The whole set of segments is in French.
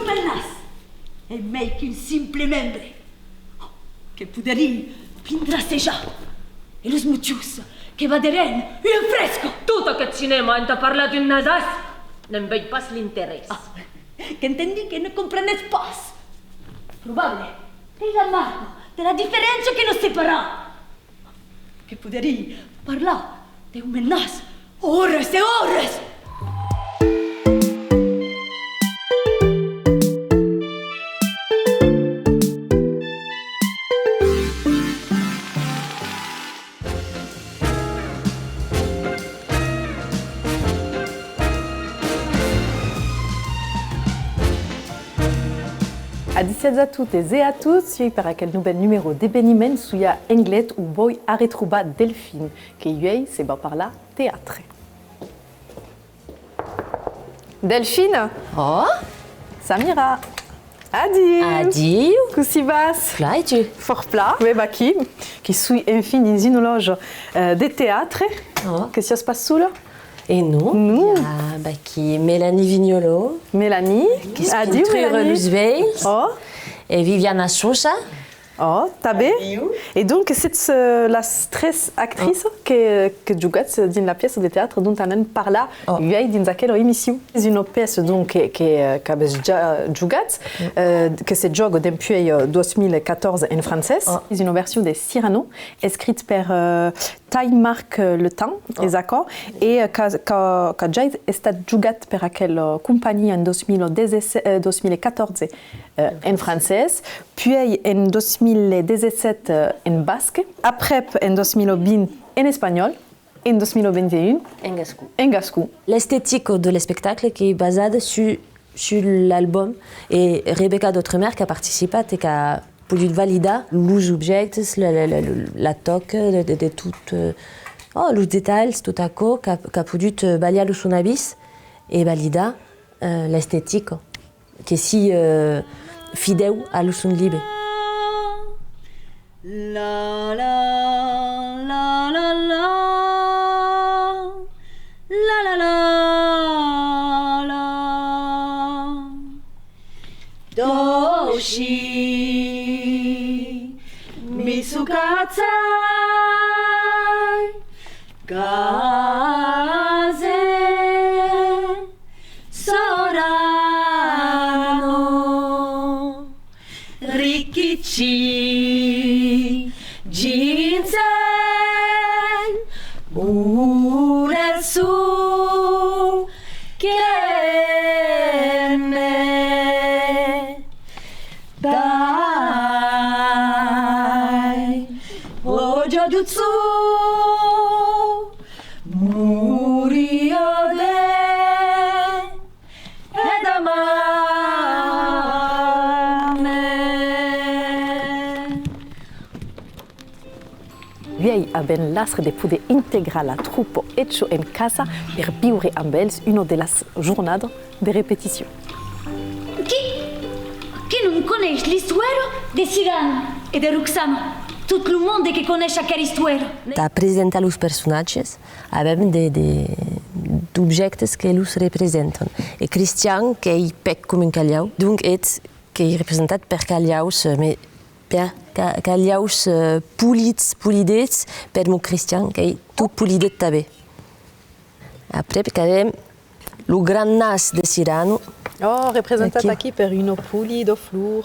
Supernas e make un simple membre. Che poderii pindraseja e los mucius che vaderen un fresco. Tot aquest cinema en t'ha parlat d'un nasàs, n'en veig pas l'interès. Que entendi que no comprenes pas. Probable che la marco della differenza che nos separa. Che poderii parlar de un menas ores e ores. Adiciats a toutes et à tous, suis par aquel nouvel numéro d'Ebenimen suya Englet ou boy a retrouba Delphine, que yuei c'est ba par là théâtre. Delphine? Oh, Samira. Adieu. adieu. Kusibas. Là es-tu? Fort plat. Oui, bah qui suis enfin dans une loge de théâtre. Oh. Qu'est-ce qui se passe sous là? Et nous? Nous. Qui est Mélanie Vignolo, Mélanie. qui est Adieu, peinture Mélanie. Lusveil, Oh. et Viviana Sousa. Oh, tabé. Et donc, c'est la stress actrice que jugat dans la pièce de théâtre dont on parle dans aquella émission. C'est une pièce donc que jugat, que se joue depuis 2014 en français. C'est une version de Cyrano, écrite par Marc Le Temps, exactement, et que déjà est jugat par aquelle compagnie en 2014 en français, puis en 2017 en basque, après en 2020 en espagnol, en 2021 en gascou. L'esthétique de spectacle qui est basée sur l'album et Rebecca D'Outremer qui a participé et qui a pu valider les objets, la toque, de toutes, les détails, tout à coup, qui a pu balayer le sonabis et valider l'esthétique qui est si fidèle à le son libre. La la la la la la la la la Doshi Misukatsai Gaze Sorano Rikichi Ginseng Uresu Keme Dai Ojo Jutsu Muriode Viei a ben lastre de poder integrar la troupe hecho en casa per viure amb ells una de les jornades de repetició. Qui non coneix l'histoire de Cyrano e de Roxana? Tot el monde que coneix aquesta història. Ta presentar los personatges avem d'objectes que los representen. E Christian, que è pec com un callau, donc és que è representat per callaus, per callaus polidets, per mon Christian, que è tot polidet també. Après, avem lo gran nas de Cyrano. Oh, representat aquí per una puli de flor.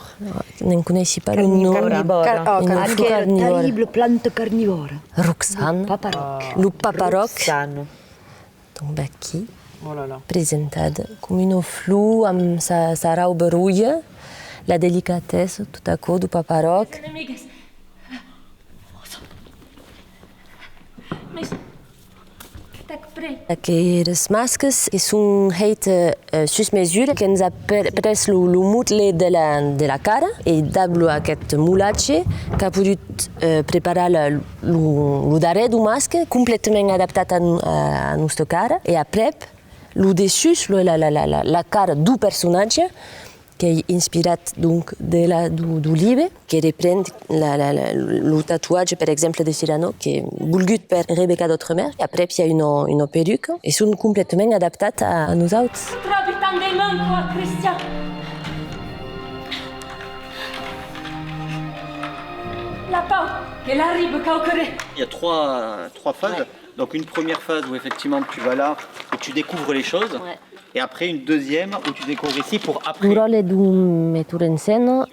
Non coneixi pas le nom. Carnivora. Anche Terrible planta carnivora. Roxane. Paparoc. Le paparoc. Roxane. Donc aquí, Oh là là. presentada com una flor amb sa roba rouge, la délicatesse tout à coup du paparoc. Amigues. Mas... Tak pre. Aquestes masques que són feites sus mesura, que ens ha pres el mutle de la cara i d'ablo aquest mulatge que ha pogut preparar el darrer du masque completament adaptat a nostra cara i après el dessus, la cara du personatge que è inspirat donc du llibre, que reprèn el tatuatge, per exemple, de Cyrano, que è volgut per Rebecca D'Outremer. I après, hi ha una perruca i són completament adaptats a nosaltres. Trobi tant de manco a Cristian. la pau, qu'elle arrive, Caucare. Il y a trois phases. Donc une première phase où effectivement tu vas là et tu découvres les choses. Et après une deuxième où tu découvres ici pour après. Il ruolo di un mettore in scena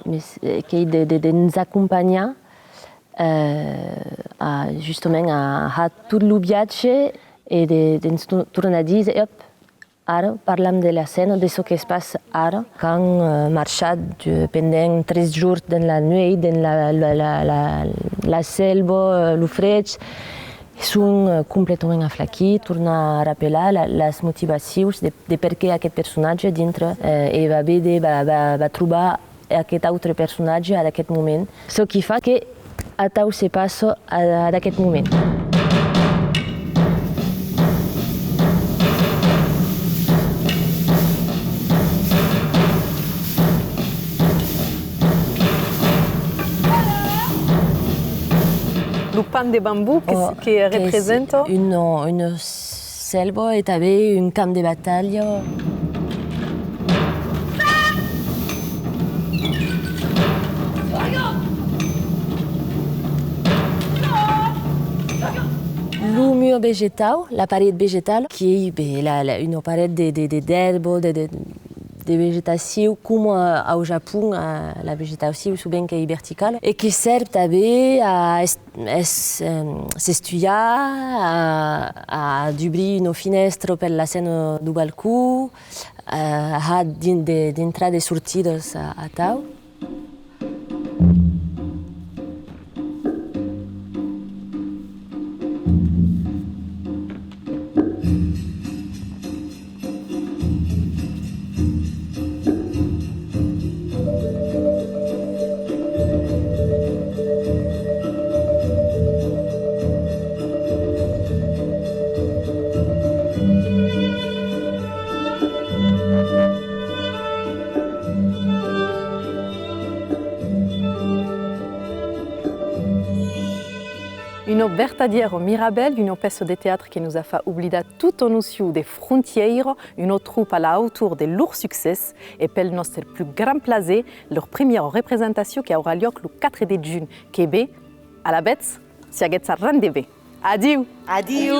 che nos accompagna justement a tot lo viatge e ens torna a dir, ara parlam de la scena, de ce que es passa ara, quand marxat pendant 3 jours dans la nuit, dans la selva, lo fred, són completament aflaquits, torna a rappelar les motivacions de per què aquest personatge dintre va haver va trobar aquest altre personatge en aquest moment. Ce qui fa que atau se passa en aquest moment. Le pan de bambou qui représente une selva et també un camp de bataille. Le mur végétal, la paret végétale, qui est une paret d'herbes, de végétation, comme au Japon, la végétation souvent qui est verticale, et qui sert també a s'estudiar, a d'obrir une finestra per la scène du balcó, a d'entrar i sortides a tau. Une vertadière Mirabel, une pièce de théâtre qui nous a fait oublier tout au notion des frontières, une troupe à la hauteur de leur succès et pour notre plus grand plaisir, leur première représentation qui aura lieu le 4 juin, qui est à la bête, si vous avez rendez-vous. Adieu! Adieu.